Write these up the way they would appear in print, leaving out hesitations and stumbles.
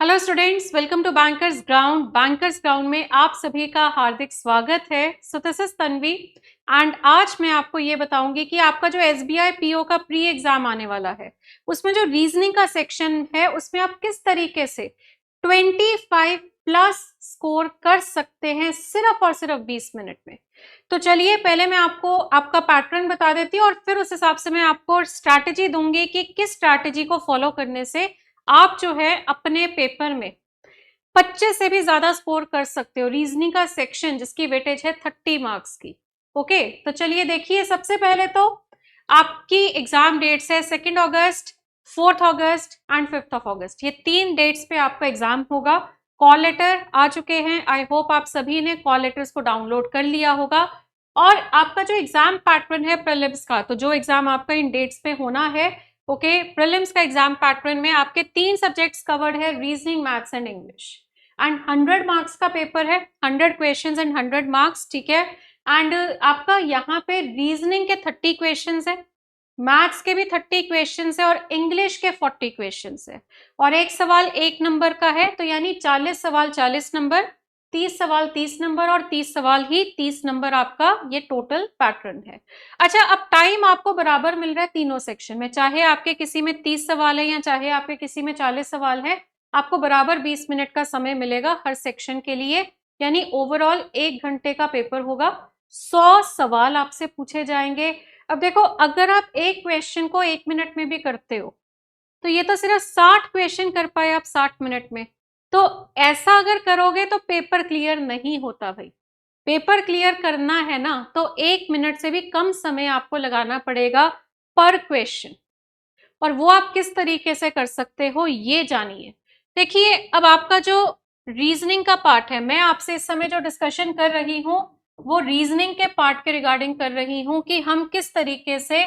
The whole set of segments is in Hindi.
Hello students, welcome to bankers ground. Bankers ground में आप सभी का हार्दिक स्वागत है। So this is Tanvi and आज मैं आपको ये बताऊंगी कि आपका जो एसबीआई पीओ का प्री एग्जाम आने वाला है उसमें जो रीजनिंग का सेक्शन है उसमें आप किस तरीके से 25 प्लस स्कोर कर सकते हैं सिर्फ और सिर्फ 20 मिनट में। तो चलिए पहले मैं आपको आपका पैटर्न बता देती हूँ और फिर उस हिसाब से मैं आपको स्ट्रैटेजी दूंगी कि किस स्ट्रैटेजी को फॉलो करने से आप जो है अपने पेपर में 25 से भी ज्यादा स्कोर कर सकते हो। रीजनिंग का सेक्शन जिसकी वेटेज है 30 मार्क्स की। ओके, तो चलिए देखिए, सबसे पहले तो आपकी एग्जाम डेट्स है 2 अगस्त, 4 अगस्त एंड 5 अगस्त। ये 3 डेट्स पे आपका एग्जाम होगा। कॉल लेटर आ चुके हैं। आई होप आप सभी ने कॉल लेटर्स को डाउनलोड कर लिया होगा। और आपका जो एग्जाम पैटर्न है प्रीलिम्स का, तो जो एग्जाम आपका इन डेट्स पे होना है, ओके, प्रीलिम्स का एग्जाम पैटर्न में आपके 3 सब्जेक्ट्स कवर्ड है, reasoning, maths and English. And 100 marks का पेपर है, 100 क्वेश्चंस एंड 100 मार्क्स, ठीक है। एंड आपका यहाँ पे रीजनिंग के 30 क्वेश्चंस है, मैथ्स के भी 30 क्वेश्चंस है और इंग्लिश के 40 क्वेश्चंस है। और एक सवाल 1 नंबर का है, तो यानी 40 सवाल 40 नंबर, 30 सवाल 30 नंबर और 30 सवाल ही 30 नंबर, आपका ये टोटल पैटर्न है। अच्छा, अब टाइम आपको बराबर मिल रहा है तीनों सेक्शन में, चाहे आपके किसी में 30 सवाल है या चाहे आपके किसी में 40 सवाल है, आपको बराबर 20 मिनट का समय मिलेगा हर सेक्शन के लिए। यानी ओवरऑल 1 घंटे का पेपर होगा। 100 सवाल आपसे पूछे जाएंगे। अब देखो, अगर आप एक क्वेश्चन को 1 मिनट में भी करते हो तो ये तो सिर्फ 60 क्वेश्चन कर पाए आप 60 मिनट में। तो ऐसा अगर करोगे तो पेपर क्लियर नहीं होता भाई। पेपर क्लियर करना है ना तो 1 मिनट से भी कम समय आपको लगाना पड़ेगा पर क्वेश्चन। और वो आप किस तरीके से कर सकते हो ये जानिए। देखिए, अब आपका जो रीजनिंग का पार्ट है, मैं आपसे इस समय जो डिस्कशन कर रही हूँ वो रीजनिंग के पार्ट के रिगार्डिंग कर रही हूँ कि हम किस तरीके से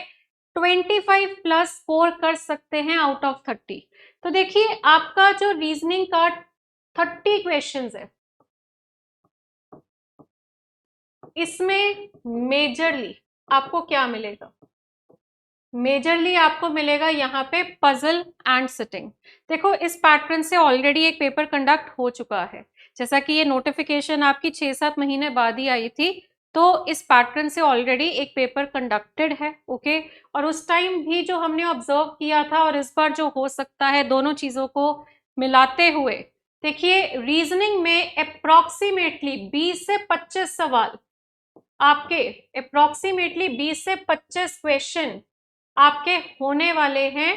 25 प्लस स्कोर कर सकते हैं आउट ऑफ 30। तो देखिए, आपका जो रीजनिंग का 30 क्वेश्चंस है, इसमें मेजरली आपको क्या मिलेगा? मेजरली आपको मिलेगा यहाँ पे पजल एंड सिटिंग। देखो, इस पैटर्न से ऑलरेडी एक पेपर कंडक्ट हो चुका है, जैसा कि ये नोटिफिकेशन आपकी 6-7 महीने बाद ही आई थी। तो इस पैटर्न से ऑलरेडी एक पेपर कंडक्टेड है, ओके। और उस टाइम भी जो हमने ऑब्जर्व किया था और इस बार जो हो सकता है, दोनों चीजों को मिलाते हुए देखिए, रीजनिंग में अप्रोक्सीमेटली 20 से 25 सवाल आपके, अप्रोक्सीमेटली 20 से 25 क्वेश्चन आपके होने वाले हैं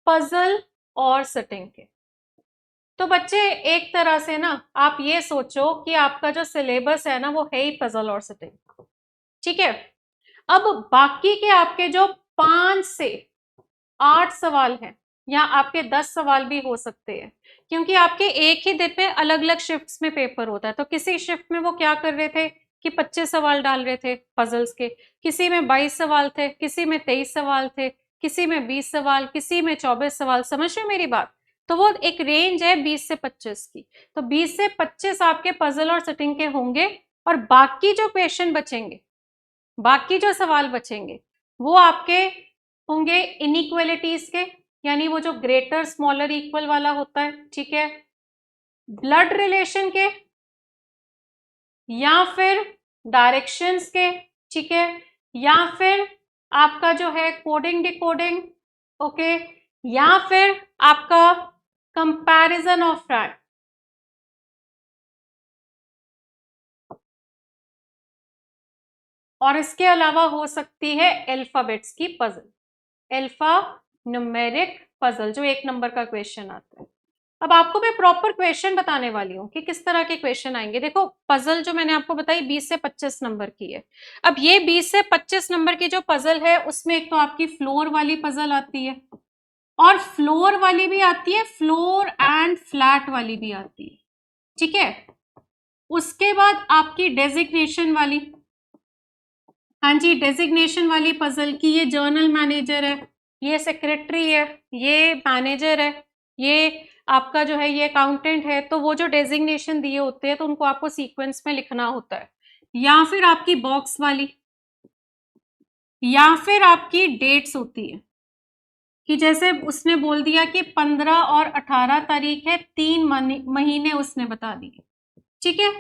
पजल और सिटिंग के। तो बच्चे, एक तरह से ना आप ये सोचो कि आपका जो सिलेबस है ना वो है ही पजल और सिटिंग, ठीक है। अब बाकी के आपके जो 5 से 8 सवाल हैं या आपके 10 सवाल भी हो सकते हैं, क्योंकि आपके एक ही दिन पे अलग अलग शिफ्ट्स में पेपर होता है। तो किसी शिफ्ट में वो क्या कर रहे थे कि 25 सवाल डाल रहे थे पजल्स के, किसी में 22 सवाल थे, किसी में 23 सवाल थे, किसी में 20 सवाल, किसी में 24 सवाल। समझ रहे मेरी बात? तो वो एक रेंज है 20 से 25 की। तो 20 से 25 आपके पजल और सिटिंग के होंगे और बाकी जो क्वेश्चन बचेंगे, बाकी जो सवाल बचेंगे वो आपके होंगे इनइक्वलिटीज के, यानी वो जो ग्रेटर स्मॉलर इक्वल वाला होता है, ठीक है, ब्लड रिलेशन के या फिर डायरेक्शंस के, ठीक है, या फिर आपका जो है कोडिंग डिकोडिंग, ओके, या फिर आपका कंपैरिजन ऑफ रैंक। और इसके अलावा हो सकती है अल्फाबेट्स की पजल, अल्फा न्यूमेरिक पजल, जो 1 नंबर का क्वेश्चन आता है। अब आपको मैं प्रॉपर क्वेश्चन बताने वाली हूँ कि किस तरह के क्वेश्चन आएंगे। देखो, पजल जो मैंने आपको बताई 20 से 25 नंबर की है। अब ये 20 से 25 नंबर की जो पजल है उसमें एक तो आपकी फ्लोर वाली पजल आती है और फ्लोर वाली भी आती है, फ्लोर एंड फ्लैट वाली भी आती है, ठीक है। उसके बाद आपकी डेजिग्नेशन वाली, हाँ जी, डेजिग्नेशन वाली पजल की ये जर्नल मैनेजर है, ये सेक्रेटरी है, ये मैनेजर है, ये आपका जो है ये अकाउंटेंट है। तो वो जो डेजिग्नेशन दिए होते हैं तो उनको आपको सीक्वेंस में लिखना होता है। या फिर आपकी बॉक्स वाली, या फिर आपकी डेट्स होती है, कि जैसे उसने बोल दिया कि 15 और 18 तारीख है, 3 महीने उसने बता दिए, ठीक है।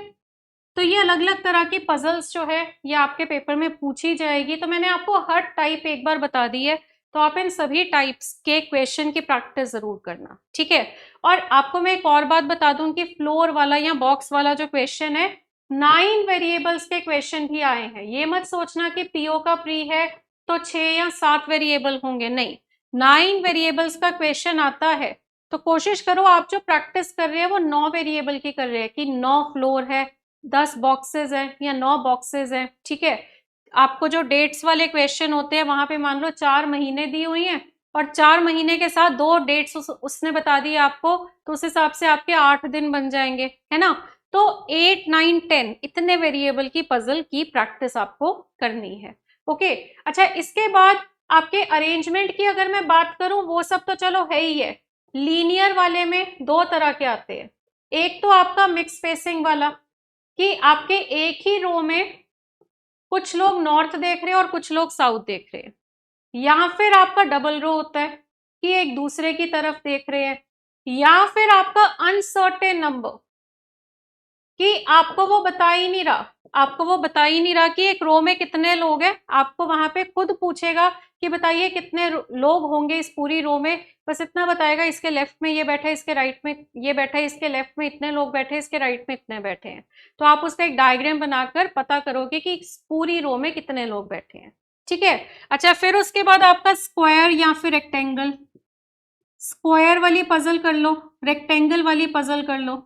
तो ये अलग अलग तरह की पजल्स जो है ये आपके पेपर में पूछी जाएगी। तो मैंने आपको हर टाइप एक बार बता दी है, तो आप इन सभी टाइप्स के क्वेश्चन की प्रैक्टिस जरूर करना, ठीक है। और आपको मैं एक और बात बता दूं कि फ्लोर वाला या बॉक्स वाला जो क्वेश्चन है, 9 वेरिएबल्स के क्वेश्चन भी आए हैं। ये मत सोचना कि पीओ का प्री है तो 6 या 7 वेरिएबल होंगे, नहीं, 9 वेरिएबल्स का क्वेश्चन आता है। तो कोशिश करो आप जो प्रैक्टिस कर रहे हैं वो 9 वेरिएबल की कर रहे हैं, कि 9 फ्लोर है, 10 बॉक्सेस हैं या 9 बॉक्सेस हैं, ठीक है। आपको जो डेट्स वाले क्वेश्चन होते हैं वहां पे मान लो 4 महीने दी हुई हैं और 4 महीने के साथ 2 डेट्स उसने बता दी आपको, तो उस हिसाब से आपके 8 दिन बन जाएंगे, है ना। तो 8, 9, 10 इतने वेरिएबल की पजल की प्रैक्टिस आपको करनी है, ओके। अच्छा, इसके बाद आपके अरेंजमेंट की अगर मैं बात करूं, वो सब तो चलो है ही है। लीनियर वाले में 2 तरह के आते हैं। एक तो आपका मिक्स स्पेसिंग वाला, कि आपके एक ही रो में कुछ लोग नॉर्थ देख रहे हैं और कुछ लोग साउथ देख रहे हैं, या फिर आपका डबल रो होता है कि एक दूसरे की तरफ देख रहे हैं, या फिर आपका अनसर्टेन नंबर, कि आपको वो बता ही नहीं रहा, आपको वो बता ही नहीं रहा कि एक रो में कितने लोग हैं। आपको वहां पे खुद पूछेगा कि बताइए कितने लोग होंगे इस पूरी रो में, बस इतना बताएगा, इसके लेफ्ट में ये बैठा है, इसके राइट में ये बैठा है, इसके लेफ्ट में इतने लोग बैठे हैं, इसके राइट में इतने बैठे हैं। तो आप उसका एक डायग्राम बनाकर पता करोगे कि इस पूरी रो में कितने लोग बैठे हैं, ठीक है। अच्छा, फिर उसके बाद आपका स्क्वायर या फिर रेक्टेंगल, स्क्वायर वाली पजल कर लो, रेक्टेंगल वाली पजल कर लो,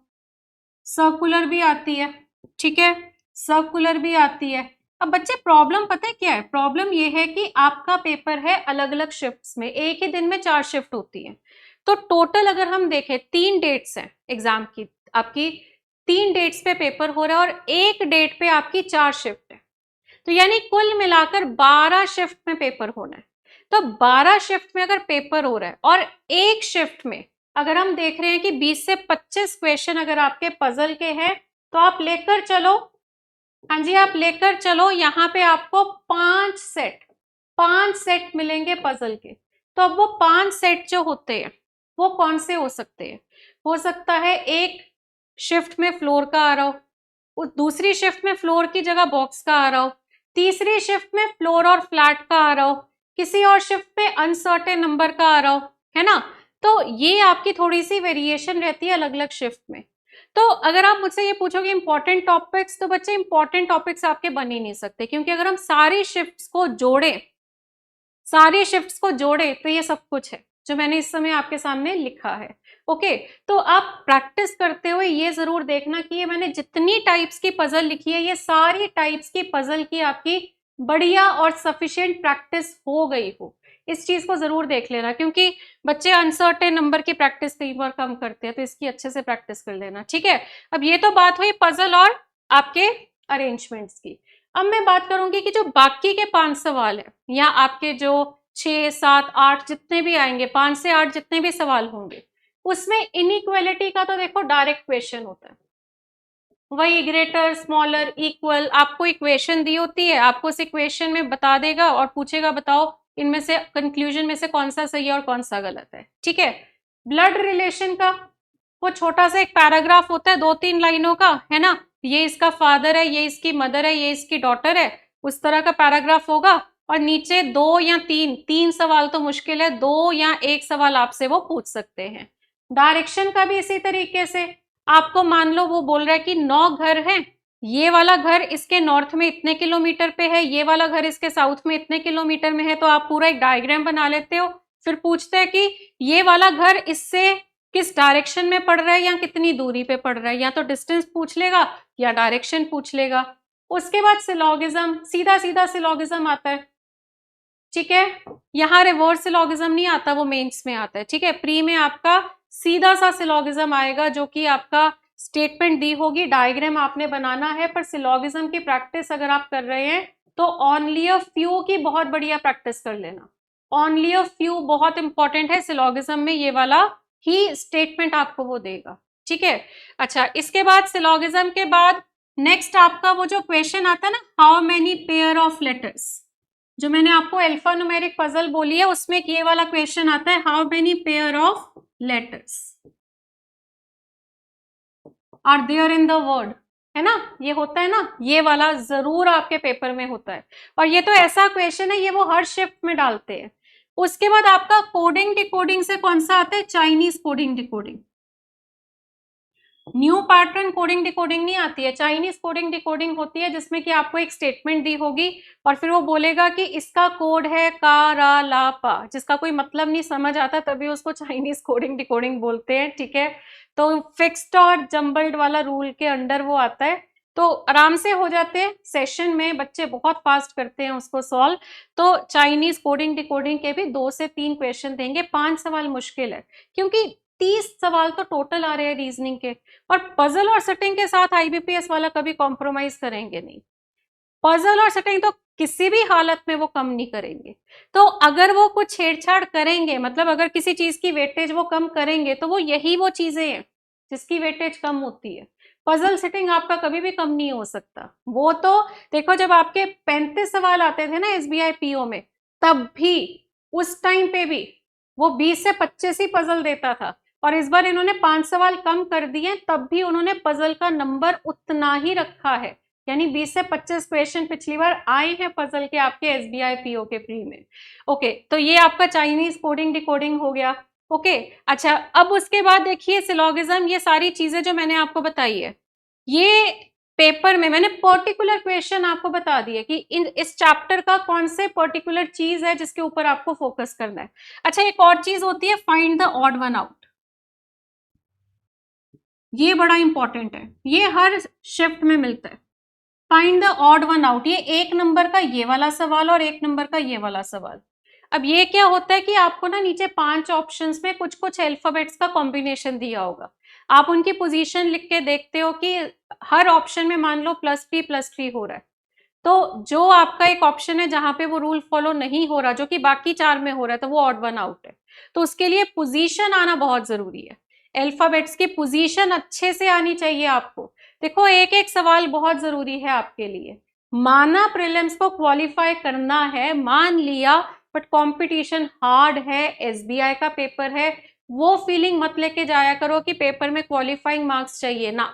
सर्कुलर भी आती है, ठीक है, सर्कुलर भी आती है। अब बच्चे प्रॉब्लम पता है क्या है, प्रॉब्लम ये है कि आपका पेपर है अलग अलग शिफ्ट्स में, एक ही दिन में 4 शिफ्ट होती है। तो टोटल अगर हम देखें 3 डेट्स हैं एग्जाम की, आपकी 3 डेट्स पे पेपर हो रहा है और एक डेट पे आपकी 4 शिफ्ट है। तो यानी कुल मिलाकर 12 शिफ्ट में पेपर होना है। तो 12 शिफ्ट में अगर पेपर हो रहा है और एक शिफ्ट में अगर हम देख रहे हैं कि 20 से 25 क्वेश्चन अगर आपके पजल के हैं, तो आप लेकर चलो, हाँ जी, आप लेकर चलो, यहाँ पे आपको 5 सेट मिलेंगे पजल के। तो अब वो 5 सेट जो होते हैं वो कौन से हो सकते हैं? हो सकता है एक शिफ्ट में फ्लोर का आ रहा हो, दूसरी शिफ्ट में फ्लोर की जगह बॉक्स का आ रहा हो, तीसरी शिफ्ट में फ्लोर और फ्लैट का आ रहा हो, किसी और शिफ्ट पे अनसर्टेन नंबर का आ रहा हो, है ना। तो ये आपकी थोड़ी सी वेरिएशन रहती है अलग अलग शिफ्ट में। तो अगर आप मुझसे ये पूछोगे इंपॉर्टेंट टॉपिक्स, तो बच्चे इंपॉर्टेंट टॉपिक्स आपके बन ही नहीं सकते, क्योंकि अगर हम सारी शिफ्ट्स को जोड़े तो ये सब कुछ है जो मैंने इस समय आपके सामने लिखा है, ओके। तो आप प्रैक्टिस करते हुए ये जरूर देखना कि ये मैंने जितनी टाइप्स की पजल लिखी है, ये सारी टाइप्स की पजल की आपकी बढ़िया और सफिशिएंट प्रैक्टिस हो गई हो। इस चीज को जरूर देख लेना, क्योंकि बच्चे अनसर्टेन नंबर की प्रैक्टिस कई बार कम करते हैं, तो इसकी अच्छे से प्रैक्टिस कर लेना, ठीक है। अब ये तो बात हुई पजल और आपके अरेंजमेंट्स की। अब मैं बात करूंगी कि जो बाकी के 5 सवाल है, या आपके जो 6, 7, 8 जितने भी आएंगे, 5 से 8 जितने भी सवाल होंगे, उसमें इनइक्वालिटी का तो देखो डायरेक्ट क्वेश्चन होता है, वही ग्रेटर, स्मॉलर, इक्वल, आपको इक्वेशन दी होती है, आपको उस इक्वेशन में बता देगा और पूछेगा बताओ इनमें से कंक्लूजन में से कौन सा सही है और कौन सा गलत है, ठीक है। ब्लड रिलेशन का वो छोटा सा एक पैराग्राफ होता है 2-3 लाइनों का, है ना, ये इसका फादर है, ये इसकी मदर है, ये इसकी डॉटर है, उस तरह का पैराग्राफ होगा। और नीचे 2 या 3 सवाल तो मुश्किल है, 2 या 1 सवाल आपसे वो पूछ सकते हैं। डायरेक्शन का भी इसी तरीके से, आपको मान लो वो बोल रहा है कि 9 घर हैं, ये वाला घर इसके नॉर्थ में इतने किलोमीटर पे है, ये वाला घर इसके साउथ में इतने किलोमीटर में है, तो आप पूरा एक डायग्राम बना लेते हो। फिर पूछते हैं कि ये वाला घर इससे किस डायरेक्शन में पड़ रहा है या कितनी दूरी पे पड़ रहा है, या तो डिस्टेंस पूछ लेगा या डायरेक्शन पूछ लेगा। उसके बाद सिलोगिज्म, सीधा सीधा सिलोगिज्म आता है, ठीक है। यहाँ रिवर्स सिलोगिज्म नहीं आता, वो मेंस में आता है, ठीक है। प्री में आपका सीधा सा सिलोगिज्म आएगा, जो कि आपका स्टेटमेंट दी होगी, डायग्राम आपने बनाना है। पर सिलोगिज्म की प्रैक्टिस अगर आप कर रहे हैं तो ओनली अ फ्यू की बहुत बढ़िया प्रैक्टिस कर लेना। ओनली अ फ्यू बहुत इंपॉर्टेंट है सिलोगिज्म में, ये वाला ही स्टेटमेंट आपको वो देगा, ठीक है। अच्छा, इसके बाद सिलोगिज्म के बाद नेक्स्ट आपका वो जो क्वेश्चन आता है ना, how many pair of letters, जो मैंने आपको अल्फा न्यूमेरिक पजल बोली है उसमें ये वाला क्वेश्चन आता है, how many pair of letters are there in the word, है ना, ये होता है ना, ये वाला जरूर आपके पेपर में होता है। और ये तो ऐसा क्वेश्चन है, ये वो हर शिफ्ट में डालते हैं। उसके बाद आपका कोडिंग डिकोडिंग से कौन सा आता है, Chinese coding decoding. New pattern coding decoding नहीं आती है, चाइनीज कोडिंग डिकोडिंग होती है, जिसमें कि आपको एक स्टेटमेंट दी होगी और फिर वो बोलेगा कि इसका कोड है का रा ला पा, जिसका कोई मतलब नहीं समझ आता, तभी उसको चाइनीज कोडिंग डिकोडिंग बोलते हैं, ठीक है। तो फिक्स्ड और जम्बल्ड वाला रूल के अंडर वो आता है, तो आराम से हो जाते हैं सेशन में, बच्चे बहुत फास्ट करते हैं उसको सॉल्व। तो चाइनीज कोडिंग डिकोडिंग के भी 2 से 3 क्वेश्चन देंगे, 5 सवाल मुश्किल है, क्योंकि 30 सवाल तो टोटल आ रहे हैं रीजनिंग के। और पजल और सेटिंग के साथ आईबीपीएस वाला कभी कॉम्प्रोमाइज करेंगे नहीं, पजल और सेटिंग तो किसी भी हालत में वो कम नहीं करेंगे। तो अगर वो कुछ छेड़छाड़ करेंगे, मतलब अगर किसी चीज की वेटेज वो कम करेंगे, तो वो यही वो चीजें हैं जिसकी वेटेज कम होती है। पजल सेटिंग आपका कभी भी कम नहीं हो सकता। वो तो देखो, जब आपके 35 सवाल आते थे ना एसबीआई पीओ में, तब भी उस टाइम पे भी वो 20 से 25 ही पजल देता था, और इस बार इन्होंने 5 सवाल कम कर दिए, तब भी उन्होंने पजल का नंबर उतना ही रखा है। यानी 20 से 25 क्वेश्चन पिछली बार आए हैं पजल के आपके एसबीआई पीओ के प्री में। ओके, तो ये आपका चाइनीज कोडिंग डिकोडिंग हो गया। ओके, अच्छा, अब उसके बाद देखिए सिलोगिज्म, ये सारी चीजें जो मैंने आपको बताई है, ये पेपर में मैंने पर्टिकुलर क्वेश्चन आपको बता दिए कि इस चैप्टर का कौन से पर्टिकुलर चीज है जिसके ऊपर आपको फोकस करना है। अच्छा, एक और चीज होती है, find the odd one out. ये बड़ा इंपॉर्टेंट है, ये हर शिफ्ट में मिलता है। Find the odd one out, ये 1 नंबर का ये वाला सवाल और 1 नंबर का ये वाला सवाल। अब ये क्या होता है कि आपको ना नीचे 5 ऑप्शंस में कुछ कुछ अल्फाबेट्स का कॉम्बिनेशन दिया होगा, आप उनकी पोजीशन लिख के देखते हो कि हर ऑप्शन में मान लो +P+3 हो रहा है, तो जो आपका एक ऑप्शन है जहां पे वो रूल फॉलो नहीं हो रहा, जो कि बाकी 4 में हो रहा है, तो वो ऑड वन आउट है। तो उसके लिए पोजीशन आना बहुत जरूरी है, अल्फाबेट्स की पोजीशन अच्छे से आनी चाहिए आपको। देखो, एक एक सवाल बहुत जरूरी है आपके लिए। माना प्रीलिम्स को क्वालिफाई करना है, मान लिया, बट कंपटीशन हार्ड है, एसबीआई का पेपर है, वो फीलिंग मत लेके जाया करो कि पेपर में क्वालिफाइंग मार्क्स चाहिए ना।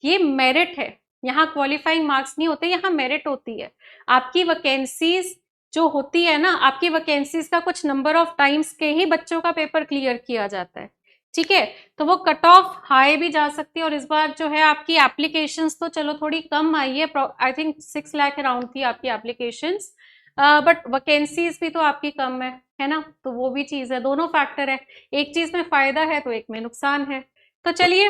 ये मेरिट है, यहाँ क्वालिफाइंग मार्क्स नहीं होते, यहाँ मेरिट होती है। आपकी वैकेंसीज जो होती है ना, आपकी वैकेंसीज का कुछ नंबर ऑफ टाइम्स के ही बच्चों का पेपर क्लियर किया जाता है, ठीक है। तो वो कट ऑफ हाई भी जा सकती है, और इस बार जो है आपकी एप्लीकेशंस तो चलो थोड़ी कम आई है, आई थिंक 6 लाख अराउंड थी आपकी एप्लीकेशंस, बट वैकेंसीज भी तो आपकी कम है ना, तो वो भी चीज है, दोनों फैक्टर है, एक चीज में फायदा है तो एक में नुकसान है। तो चलिए,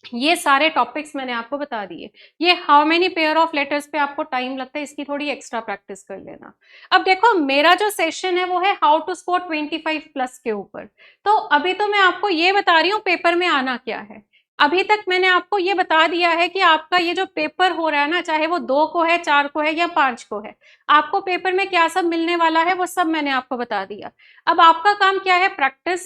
ये सारे टॉपिक्स मैंने आपको बता दिए। ये how many pair of letters पे आपको टाइम लगता है, इसकी थोड़ी एक्स्ट्रा प्रैक्टिस कर लेना। अब देखो, मेरा जो सेशन है वो है हाउ टू स्कोर 25 प्लस के ऊपर। तो अभी तो मैं आपको ये बता रही हूँ पेपर में आना क्या है। अभी तक मैंने आपको ये बता दिया है कि आपका ये जो पेपर हो रहा है ना, चाहे वो 2 को है, 4 को है या 5 को है, आपको पेपर में क्या सब मिलने वाला है वो सब मैंने आपको बता दिया। अब आपका काम क्या है, प्रैक्टिस।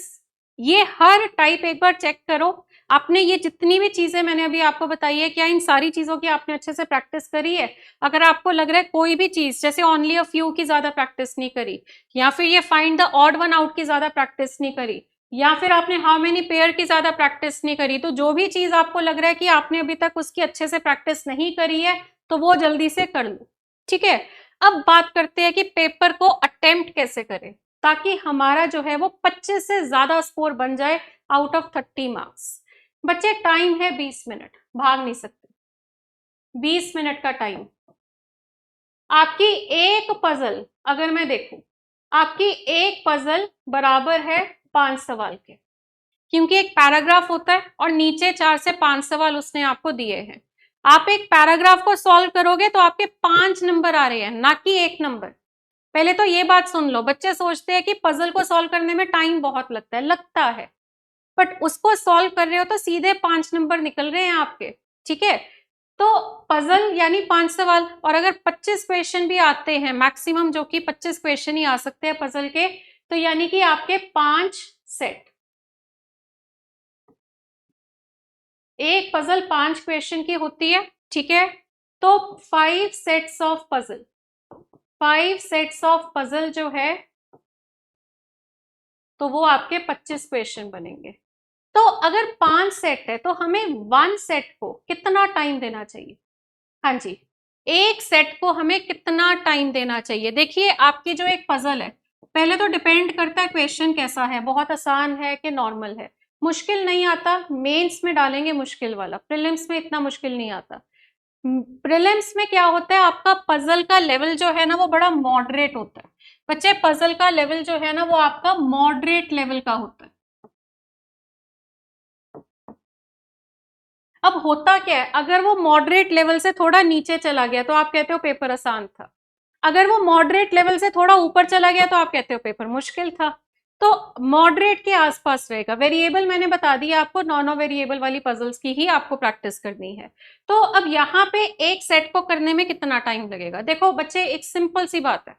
ये हर टाइप एक बार चेक करो, आपने ये जितनी भी चीजें मैंने अभी आपको बताई है, क्या इन सारी चीजों की आपने अच्छे से प्रैक्टिस करी है। अगर आपको लग रहा है कोई भी चीज, जैसे ओनली अ फ्यू की ज्यादा प्रैक्टिस नहीं करी, या फिर ये find the odd one out की ज्यादा प्रैक्टिस नहीं करी, या फिर आपने हाउ मेनी पेयर की ज्यादा प्रैक्टिस नहीं करी, तो जो भी चीज आपको लग रहा है कि आपने अभी तक उसकी अच्छे से प्रैक्टिस नहीं करी है, तो वो जल्दी से कर लो, ठीक है। अब बात करते हैं कि पेपर को अटेम्प्ट कैसे करें, ताकि हमारा जो है वो 25 से ज्यादा स्कोर बन जाए आउट ऑफ 30 मार्क्स। बच्चे, टाइम है 20 मिनट, भाग नहीं सकते, 20 मिनट का टाइम। आपकी एक पजल, अगर मैं देखूं, आपकी एक पजल बराबर है 5 सवाल के, क्योंकि एक पैराग्राफ होता है और नीचे 4 से 5 सवाल उसने आपको दिए हैं। आप एक पैराग्राफ को सॉल्व करोगे तो आपके 5 नंबर आ रहे हैं, ना कि 1 नंबर। पहले तो ये बात सुन लो, बच्चे सोचते हैं कि पजल को सॉल्व करने में टाइम बहुत लगता है, बट उसको सॉल्व कर रहे हो तो सीधे 5 नंबर निकल रहे हैं आपके, ठीक है। तो पजल यानी 5 सवाल, और अगर 25 क्वेश्चन भी आते हैं मैक्सिमम, जो कि 25 क्वेश्चन ही आ सकते हैं पजल के, तो यानी कि आपके 5 सेट, एक पजल 5 क्वेश्चन की होती है, ठीक है। तो 5 sets of puzzle, 5 sets of puzzle जो है तो वो आपके 25 क्वेश्चन बनेंगे। तो अगर 5 सेट है तो हमें 1 सेट को कितना टाइम देना चाहिए? हाँ जी, एक सेट को हमें कितना टाइम देना चाहिए? देखिए आपकी जो एक पजल है, पहले तो डिपेंड करता है क्वेश्चन कैसा है, बहुत आसान है कि नॉर्मल है। मुश्किल नहीं आता, मेंस में डालेंगे मुश्किल वाला, प्रीलिम्स में इतना मुश्किल नहीं आता। प्रीलिम्स में क्या होता है, आपका पजल का लेवल जो है ना वो बड़ा मॉडरेट होता है। बच्चे पजल का लेवल जो है ना वो आपका मॉडरेट लेवल का होता है। अब होता क्या है, अगर वो मॉडरेट लेवल से थोड़ा नीचे चला गया तो आप कहते हो पेपर आसान था, अगर वो मॉडरेट लेवल से थोड़ा ऊपर चला गया तो आप कहते हो पेपर मुश्किल था। तो मॉडरेट के आसपास रहेगा। वेरिएबल मैंने बता दिया आपको, नॉन वेरिएबल वाली पजल्स की ही आपको प्रैक्टिस करनी है। तो अब यहाँ पे एक सेट को करने में कितना टाइम लगेगा? देखो बच्चे एक सिंपल सी बात है,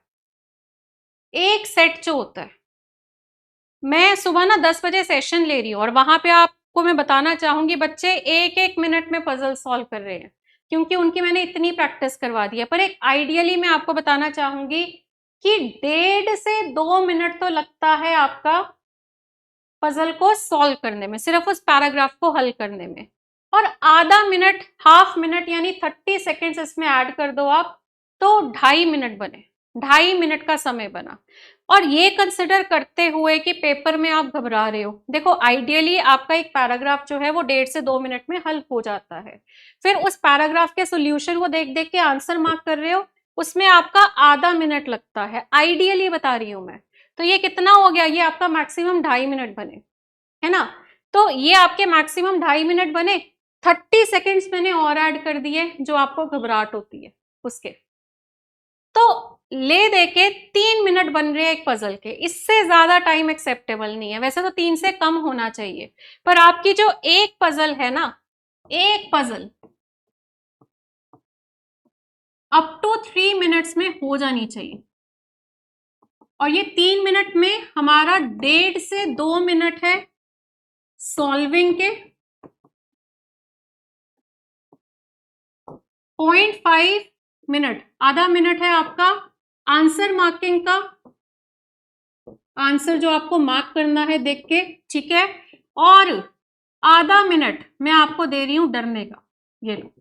एक सेट जो होता है, मैं सुबह ना 10 बजे सेशन ले रही हूँ और वहां पे आपको मैं बताना चाहूंगी बच्चे एक एक मिनट में पजल सॉल्व कर रहे हैं, क्योंकि उनकी मैंने इतनी प्रैक्टिस करवा दी है। पर एक आइडियली मैं आपको बताना चाहूंगी कि 1.5 से 2 मिनट तो लगता है आपका पजल को सॉल्व करने में, सिर्फ उस पैराग्राफ को हल करने में। और आधा मिनट, हाफ मिनट यानी 30 सेकेंड्स इसमें ऐड कर दो आप, तो 2.5 मिनट बने, 2.5 मिनट का समय बना। और ये कंसिडर करते हुए कि पेपर में आप घबरा रहे हो, देखो आइडियली आपका एक पैराग्राफ जो है वो 1.5 से 2 मिनट में हल हो जाता है। फिर उस पैराग्राफ के सोल्यूशन को देख देख के आंसर मार्क कर रहे हो, उसमें आपका आधा मिनट लगता है, आइडियली बता रही हूं मैं। तो ये कितना हो गया, ये आपका मैक्सिमम 2.5 मिनट बने, है ना? तो ये आपके मैक्सिमम 2.5 मिनट बने। 30 सेकेंड्स मैंने और ऐड कर दिए जो आपको घबराहट होती है उसके। तो ले दे के 3 मिनट बन रहे हैं एक पजल के, इससे ज्यादा टाइम एक्सेप्टेबल नहीं है। वैसे तो 3 से कम होना चाहिए, पर आपकी जो एक पजल है ना, एक पजल अप टू 3 मिनट्स में हो जानी चाहिए। और ये 3 मिनट में हमारा 1.5 से 2 मिनट है सॉल्विंग के, 0.5 मिनट, आधा मिनट है आपका आंसर मार्किंग का, आंसर जो आपको मार्क करना है देख के, ठीक है? और आधा मिनट मैं आपको दे रही हूं डरने का, ये लो,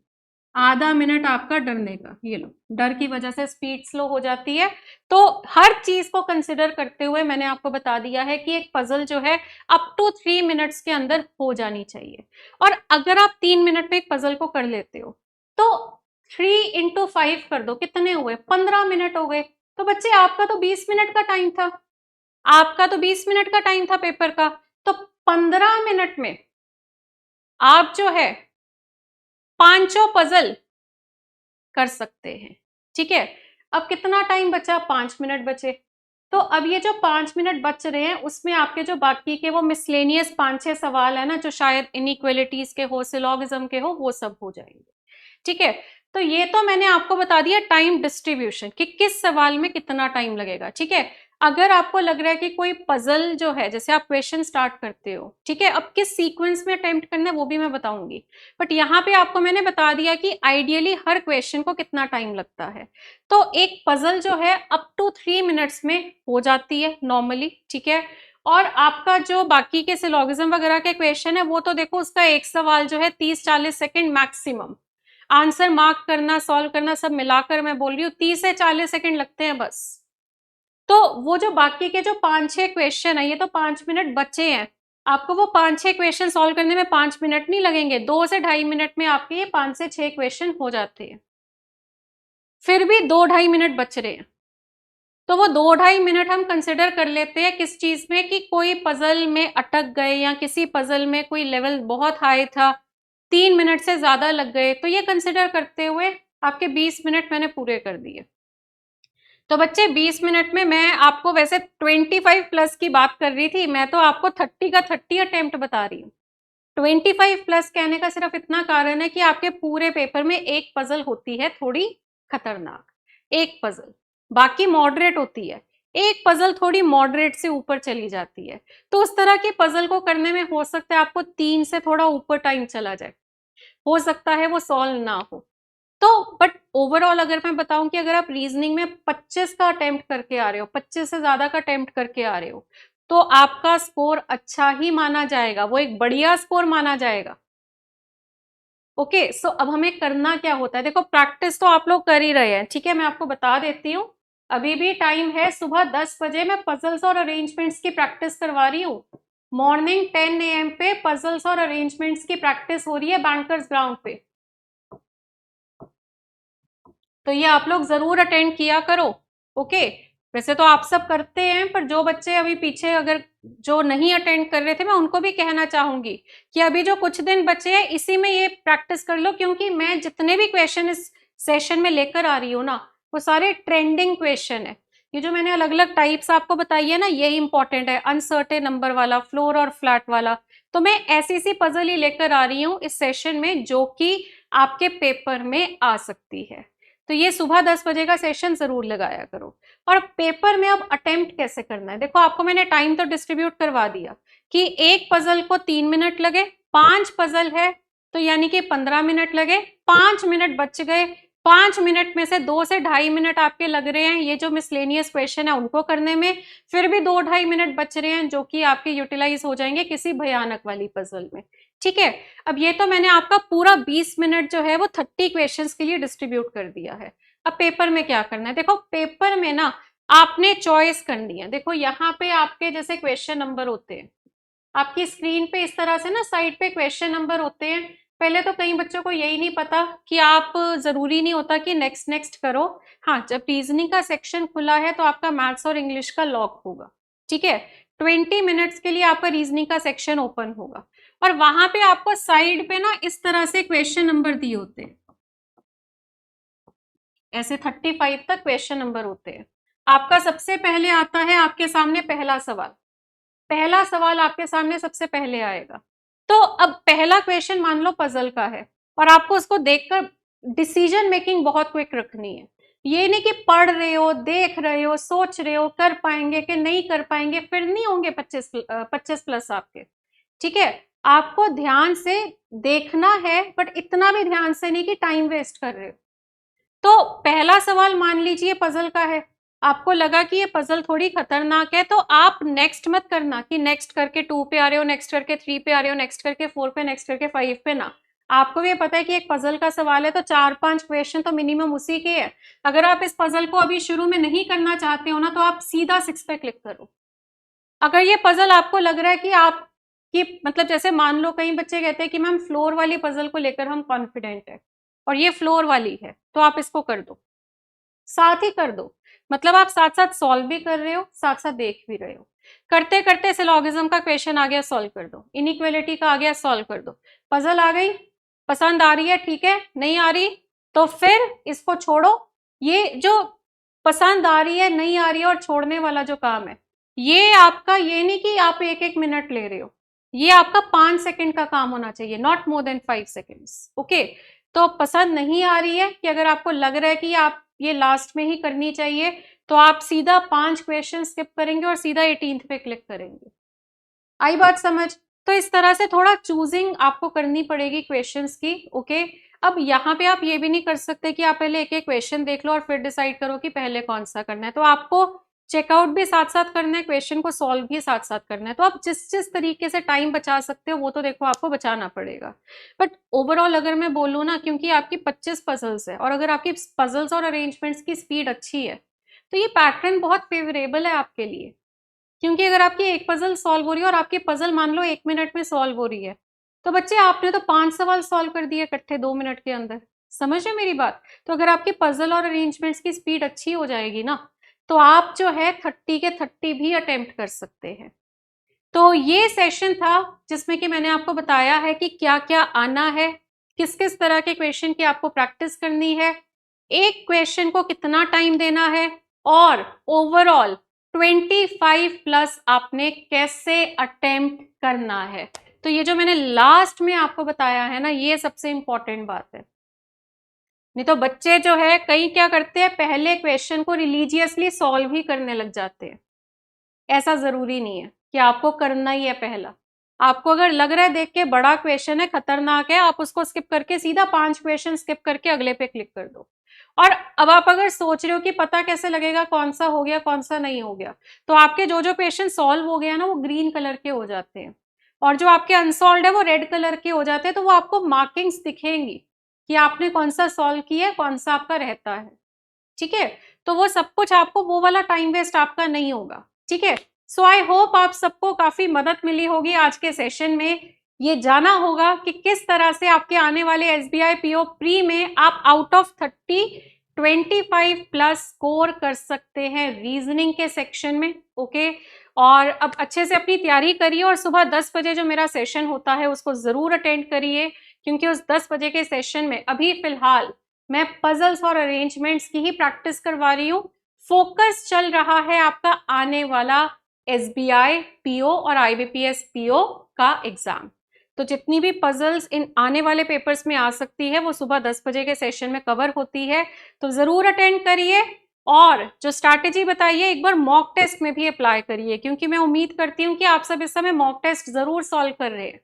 आधा मिनट आपका डरने का, ये लो। डर की वजह से स्पीड स्लो हो जाती है। तो हर चीज को कंसिडर करते हुए मैंने आपको बता दिया है कि एक पजल जो है अप टू 3 मिनट्स के अंदर हो जानी चाहिए। और अगर आप 3 मिनट में एक पजल को कर लेते हो तो 3 इंटू 5 कर दो, कितने हुए? 15 मिनट हो गए। तो बच्चे आपका तो 20 मिनट का टाइम था, आपका तो 20 मिनट का टाइम था पेपर का। तो 15 मिनट में आप जो है 5 पजल कर सकते हैं, ठीक है? अब कितना टाइम बचा? 5 मिनट बचे। तो अब ये जो 5 मिनट बच रहे हैं उसमें आपके जो बाकी के वो मिसलेनियस 5-6 सवाल है ना, जो शायद इनइक्वालिटीज के हो, सिलोगिज्म के हो, वो सब हो जाएंगे, ठीक है? तो ये तो मैंने आपको बता दिया टाइम डिस्ट्रीब्यूशन कि किस सवाल में कितना टाइम लगेगा, ठीक है? अगर आपको लग रहा है कि कोई पजल जो है, जैसे आप क्वेश्चन स्टार्ट करते हो, ठीक है, अब किस सीक्वेंस में अटेम्प्ट करना है वो भी मैं बताऊंगी, बट यहाँ पे आपको मैंने बता दिया कि आइडियली हर क्वेश्चन को कितना टाइम लगता है। तो एक पजल जो है अप टू 3 मिनट्स में हो जाती है नॉर्मली, ठीक है? और आपका जो बाकी के सिलोगिज्म वगैरह के क्वेश्चन है वो तो देखो उसका एक सवाल जो है 30-40 सेकेंड मैक्सिमम, आंसर मार्क करना, सॉल्व करना, सब मिलाकर मैं बोल रही हूँ 30 से 40 सेकेंड लगते हैं बस। तो वो जो बाकी के जो 5-6 क्वेश्चन है, ये तो 5 मिनट बचे हैं, आपको वो 5-6 क्वेश्चन सॉल्व करने में 5 मिनट नहीं लगेंगे, 2 से 2.5 मिनट में आपके ये 5 से 6 क्वेश्चन हो जाते हैं। फिर भी 2-2.5 मिनट बच रहे हैं, तो वो 2-2.5 मिनट हम कंसिडर कर लेते हैं किस चीज में, कि कोई पजल में अटक गए या किसी पजल में कोई लेवल बहुत हाई था, 3 मिनट से ज्यादा लग गए, तो ये कंसिडर करते हुए आपके 20 मिनट मैंने पूरे कर दिए। तो बच्चे 20 मिनट में मैं आपको वैसे 25 प्लस की बात कर रही थी, मैं तो आपको 30 का 30 अटेम्प्ट बता रही हूँ। 25 प्लस कहने का सिर्फ इतना कारण है कि आपके पूरे पेपर में एक पजल होती है थोड़ी खतरनाक, एक पजल, बाकी मॉडरेट होती है, एक पजल थोड़ी मॉडरेट से ऊपर चली जाती है। तो उस तरह की पजल को करने में हो सकता है आपको 3 से थोड़ा ऊपर टाइम चला जाए, हो सकता है वो सॉल्व ना हो। तो बट ओवरऑल अगर मैं बताऊं कि अगर आप रीजनिंग में 25 का अटेम्प्ट करके आ रहे हो, 25 से ज्यादा का अटेम्प्ट करके आ रहे हो, तो आपका स्कोर अच्छा ही माना जाएगा, वो एक बढ़िया स्कोर माना जाएगा। ओके, सो अब हमें करना क्या होता है, देखो प्रैक्टिस तो आप लोग कर ही रहे हैं, ठीक है, मैं आपको बता देती हूँ। अभी भी टाइम है, सुबह 10 बजे मैं पजल्स और अरेंजमेंट्स की प्रैक्टिस करवा रही हूँ। मॉर्निंग 10 AM पे पजल्स और अरेंजमेंट्स की प्रैक्टिस हो रही है बैंकर्स ग्राउंड पे। तो ये आप लोग जरूर अटेंड किया करो। ओके, वैसे तो आप सब करते हैं, पर जो बच्चे अभी पीछे अगर जो नहीं अटेंड कर रहे थे, मैं उनको भी कहना चाहूंगी कि अभी जो कुछ दिन बचे हैं इसी में ये प्रैक्टिस कर लो, क्योंकि मैं जितने भी क्वेश्चन इस सेशन में लेकर आ रही हूँ ना, वो सारे ट्रेंडिंग क्वेश्चन है। ये जो मैंने अलग अलग टाइप्स आपको बताई है ना, यही इंपॉर्टेंट है, अनसर्टेन नंबर वाला, फ्लोर और फ्लैट वाला। तो मैं ऐसी सी पजल ही लेकर आ रही हूँ इस सेशन में जो कि आपके पेपर में आ सकती है। तो ये सुबह 10 बजे का सेशन जरूर लगाया करो। और पेपर में अब अटेम्प्ट कैसे करना है, देखो आपको मैंने टाइम तो डिस्ट्रीब्यूट करवा दिया कि एक पजल को 3 मिनट लगे, 5 पजल है तो यानी कि 15 मिनट लगे, 5 मिनट बच गए, 5 मिनट में से 2 से 2.5 मिनट आपके लग रहे हैं ये जो मिसलेनियस क्वेश्चन है उनको करने में, फिर भी 2-2.5 मिनट बच रहे हैं जो कि आपके यूटिलाइज हो जाएंगे किसी भयानक वाली पजल में। ठीक है, अब ये तो मैंने आपका पूरा 20 मिनट जो है वो 30 क्वेश्चंस के लिए डिस्ट्रीब्यूट कर दिया है। अब पेपर में क्या करना है, देखो पेपर में ना आपने चॉइस करनी है। देखो यहाँ पे आपके जैसे क्वेश्चन नंबर होते हैं, आपकी स्क्रीन पे इस तरह से ना साइड पे क्वेश्चन नंबर होते हैं। पहले तो कई बच्चों को यही नहीं पता कि आप जरूरी नहीं होता कि नेक्स्ट नेक्स्ट करो। हाँ, जब रीजनिंग का सेक्शन खुला है तो आपका मैथ्स और इंग्लिश का लॉक होगा, ठीक है, 20 मिनट्स के लिए आपका रीजनिंग का सेक्शन ओपन होगा, और वहां पे आपको साइड पे ना इस तरह से क्वेश्चन नंबर दिए होते हैं, ऐसे 35 तक क्वेश्चन नंबर होते हैं। आपका सबसे पहले आता है आपके सामने पहला सवाल, पहला सवाल आपके सामने सबसे पहले आएगा। तो अब पहला क्वेश्चन मान लो पजल का है, और आपको उसको देखकर डिसीजन मेकिंग बहुत क्विक रखनी है। ये नहीं कि पढ़ रहे हो, देख रहे हो, सोच रहे हो कर पाएंगे कि नहीं कर पाएंगे, फिर नहीं होंगे 25 प्लस आपके। ठीक है, आपको ध्यान से देखना है, बट इतना भी ध्यान से नहीं कि टाइम वेस्ट कर रहे हो। तो पहला सवाल मान लीजिए पजल का है, आपको लगा कि ये पजल थोड़ी खतरनाक है, तो आप नेक्स्ट मत करना कि नेक्स्ट करके 2 पे आ रहे हो, नेक्स्ट करके 3 पे आ रहे हो, नेक्स्ट करके 4 पे, नेक्स्ट करके 5 पे ना। आपको भी पता है कि एक पजल का सवाल है तो 4-5 क्वेश्चन तो मिनिमम उसी के है। अगर आप इस पजल को अभी शुरू में नहीं करना चाहते हो ना, तो आप सीधा 6 पे क्लिक करो। अगर ये पजल आपको लग रहा है कि आप कि मतलब जैसे मान लो कई बच्चे कहते हैं कि मैम फ्लोर वाली पजल को लेकर हम कॉन्फिडेंट है, और ये फ्लोर वाली है, तो आप इसको कर दो, साथ ही कर दो। मतलब आप साथ साथ सॉल्व भी कर रहे हो, साथ साथ देख भी रहे हो। करते करते सिलोगिज्म का क्वेश्चन आ गया, सॉल्व कर दो। इनइक्वालिटी का आ गया, सॉल्व कर दो। पजल आ गई, पसंद आ रही है, ठीक है, नहीं आ रही तो फिर इसको छोड़ो। ये जो पसंद आ रही है, नहीं आ रही है और छोड़ने वाला जो काम है, ये आपका ये नहीं कि आप 1-1 मिनट ले रहे हो, ये आपका 5 सेकंड का काम होना चाहिए, not more than 5 seconds. Okay, तो पसंद नहीं आ रही है कि अगर आपको लग रहा है कि आप ये लास्ट में ही करनी चाहिए, तो आप सीधा 5 क्वेश्चन स्किप करेंगे और सीधा 18th पे क्लिक करेंगे। आई बात समझ? तो इस तरह से थोड़ा चूजिंग आपको करनी पड़ेगी क्वेश्चंस की। ओके, अब यहाँ पे आप ये भी नहीं कर सकते कि आप पहले एक एक क्वेश्चन देख लो और फिर डिसाइड करो कि पहले कौन सा करना है। तो आपको चेकआउट भी साथ साथ करना है, क्वेश्चन को सॉल्व भी साथ साथ करना है। तो आप जिस जिस तरीके से टाइम बचा सकते हो वो तो देखो आपको बचाना पड़ेगा। बट ओवरऑल अगर मैं बोलूँ ना, क्योंकि आपकी 25 पजल्स है और अगर आपकी पजल्स और अरेंजमेंट्स की स्पीड अच्छी है, तो ये पैटर्न बहुत फेवरेबल है आपके लिए। क्योंकि अगर आपकी एक पजल सॉल्व हो रही है और आपकी पजल मान लो 1 मिनट में सॉल्व हो रही है, तो बच्चे आपने तो 5 सवाल सॉल्व कर दिए इकट्ठे 2 मिनट के अंदर। समझ रहे मेरी बात? तो अगर आपकी पजल और अरेंजमेंट्स की स्पीड अच्छी हो जाएगी ना, तो आप जो है 30 के 30 भी अटेम्प्ट कर सकते हैं। तो ये सेशन था जिसमें कि मैंने आपको बताया है कि क्या क्या आना है, किस किस तरह के क्वेश्चन की आपको प्रैक्टिस करनी है, एक क्वेश्चन को कितना टाइम देना है, और ओवरऑल 25 प्लस आपने कैसे अटेम्प्ट करना है। तो ये जो मैंने लास्ट में आपको बताया है ना, ये सबसे इंपॉर्टेंट बात है। नहीं तो बच्चे जो है कई क्या करते हैं, पहले क्वेश्चन को रिलीजियसली सॉल्व ही करने लग जाते हैं। ऐसा जरूरी नहीं है कि आपको करना ही है पहला। आपको अगर लग रहा है देख के बड़ा क्वेश्चन है, खतरनाक है, आप उसको स्किप करके सीधा 5 क्वेश्चन स्किप करके अगले पे क्लिक कर दो। और अब आप अगर सोच रहे हो कि पता कैसे लगेगा कौन सा हो गया कौन सा नहीं हो गया, तो आपके जो जो क्वेश्चन सॉल्व हो गया ना वो ग्रीन कलर के हो जाते हैं, और जो आपके अनसॉल्व है वो रेड कलर के हो जाते हैं। तो वो आपको मार्किंग्स दिखेंगी कि आपने कौन सा सॉल्व किया है, कौन सा आपका रहता है। ठीक है, तो वो सब कुछ आपको, वो वाला टाइम वेस्ट आपका नहीं होगा। ठीक है, सो आई होप आप सबको काफी मदद मिली होगी आज के सेशन में। ये जाना होगा कि किस तरह से आपके आने वाले एसबीआई पीओ प्री में आप आउट ऑफ 30 25 प्लस स्कोर कर सकते हैं रीजनिंग के सेक्शन में। ओके, और अब अच्छे से अपनी तैयारी करिए, और सुबह 10 बजे जो मेरा सेशन होता है उसको जरूर अटेंड करिए, क्योंकि उस 10 बजे के सेशन में अभी फिलहाल मैं पजल्स और अरेंजमेंट्स की ही प्रैक्टिस करवा रही हूँ। फोकस चल रहा है आपका आने वाला एसबीआई पीओ और आईबीपीएस पीओ का एग्जाम। तो जितनी भी पजल्स इन आने वाले पेपर्स में आ सकती है वो सुबह 10 बजे के सेशन में कवर होती है, तो जरूर अटेंड करिए। और जो स्ट्रैटेजी बताइए एक बार मॉक टेस्ट में भी अप्लाई करिए, क्योंकि मैं उम्मीद करती हूँ कि आप सब इस समय मॉक टेस्ट जरूर सॉल्व कर रहे हैं,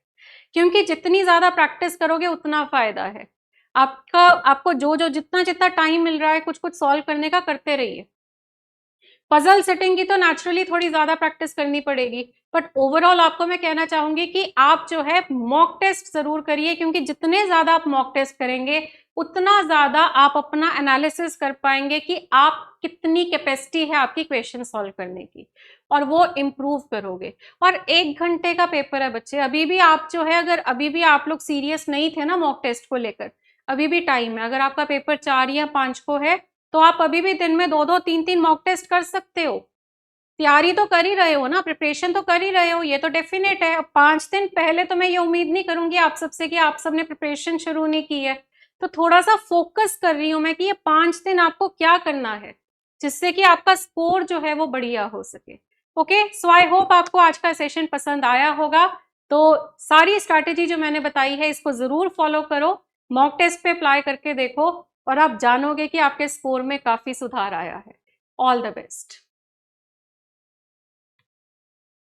क्योंकि जितनी ज्यादा प्रैक्टिस करोगे उतना फायदा है आपको। जो जो जितना जितना टाइम मिल रहा है कुछ कुछ सॉल्व करने का करते रहिए। पजल सेटिंग की तो नेचुरली थोड़ी ज्यादा प्रैक्टिस करनी पड़ेगी, बट ओवरऑल आपको मैं कहना चाहूंगी कि आप जो है मॉक टेस्ट जरूर करिए, क्योंकि जितने ज्यादा आप मॉक टेस्ट करेंगे उतना ज्यादा आप अपना एनालिसिस कर पाएंगे कि आप कितनी कैपेसिटी है आपकी क्वेश्चन सॉल्व करने की, और वो इम्प्रूव करोगे। और 1 घंटे का पेपर है बच्चे, अभी भी आप जो है, अगर अभी भी आप लोग सीरियस नहीं थे ना मॉक टेस्ट को लेकर, अभी भी टाइम है। अगर आपका पेपर 4 या 5 को है तो आप अभी भी दिन में 2-2 3-3 मॉक टेस्ट कर सकते हो। तैयारी तो कर ही रहे हो ना, प्रिपरेशन तो कर ही रहे हो, ये तो डेफिनेट है। अब 5 दिन पहले तो मैं ये उम्मीद नहीं करूंगी आप सबसे कि आप सबने प्रिपरेशन शुरू नहीं की है, तो थोड़ा सा फोकस कर रही हूं मैं कि ये 5 दिन आपको क्या करना है जिससे कि आपका स्कोर जो है वो बढ़िया हो सके। ओके, सो आई होप आपको आज का सेशन पसंद आया होगा। तो सारी स्ट्रैटेजी जो मैंने बताई है इसको जरूर फॉलो करो, मॉक टेस्ट पे अप्लाई करके देखो, और आप जानोगे कि आपके स्कोर में काफी सुधार आया है। All the best.